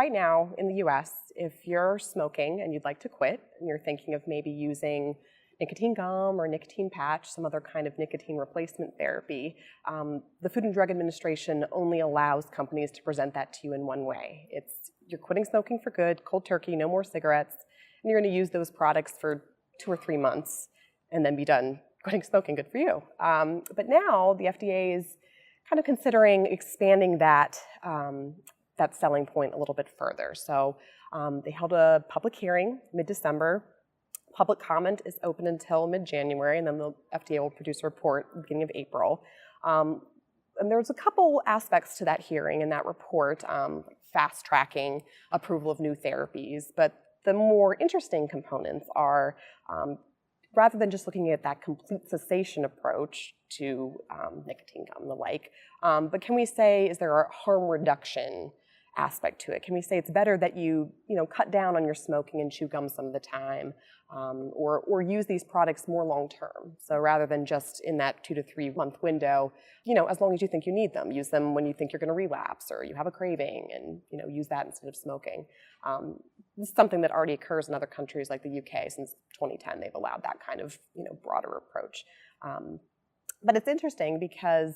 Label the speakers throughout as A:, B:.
A: right now in the US, if you're smoking and you'd like to quit, and you're thinking of maybe using nicotine gum or nicotine patch, some other kind of nicotine replacement therapy, the Food and Drug Administration only allows companies to present that to you in one way. It's you're quitting smoking for good, cold turkey, no more cigarettes, and you're going to use those products for 2 or 3 months and then be done quitting smoking. Good for you. But now the FDA is kind of considering expanding that that selling point a little bit further. So they held a public hearing mid-December. Public comment is open until mid-January, and then the FDA will produce a report at the beginning of April. And there was a couple aspects to that hearing and that report, fast-tracking approval of new therapies. But the more interesting components are, rather than just looking at that complete cessation approach to nicotine gum and the like, but can we say, is there a harm reduction aspect to it? Can we say it's better that you cut down on your smoking and chew gum some of the time, or use these products more long term? So rather than just in that 2 to 3 month window, as long as you think you need them, use them when you think you're going to relapse or you have a craving, and use that instead of smoking. This is something that already occurs in other countries like the UK. Since 2010, they've allowed that kind of broader approach. But it's interesting because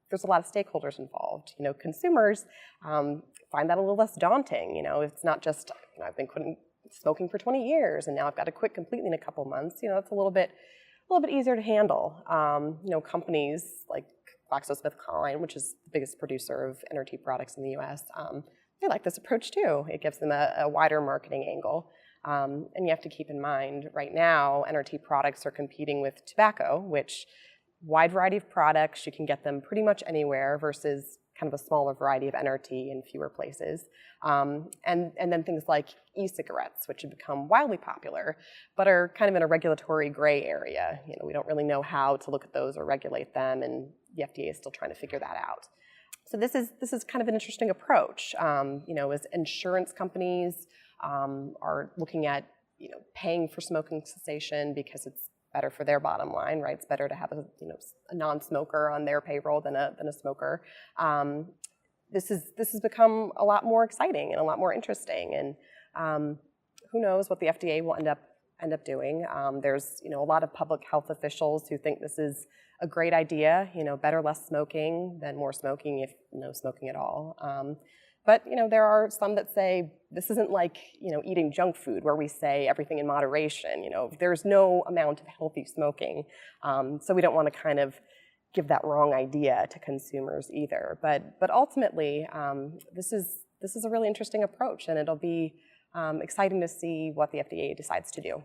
A: there's a lot of stakeholders involved. Consumers find that a little less daunting. It's not just I've been smoking for 20 years and now I've got to quit completely in a couple months. It's a little bit easier to handle. Companies like GlaxoSmithKline, which is the biggest producer of NRT products in the U.S., they like this approach too. It gives them a wider marketing angle. And you have to keep in mind, right now, NRT products are competing with tobacco, which wide variety of products, you can get them pretty much anywhere, versus kind of a smaller variety of NRT in fewer places. And then things like e-cigarettes, which have become wildly popular, but are kind of in a regulatory gray area. We don't really know how to look at those or regulate them, and the FDA is still trying to figure that out. So this is kind of an interesting approach. As insurance companies are looking at paying for smoking cessation because it's better for their bottom line, right? It's better to have a non-smoker on their payroll than a smoker. This has become a lot more exciting and a lot more interesting, and who knows what the FDA will end up doing. There's a lot of public health officials who think this is a great idea. Better less smoking than more smoking, if no smoking at all. But there are some that say this isn't like eating junk food where we say everything in moderation. There's no amount of healthy smoking, so we don't want to kind of give that wrong idea to consumers either. But ultimately, this is a really interesting approach, and it'll be exciting to see what the FDA decides to do.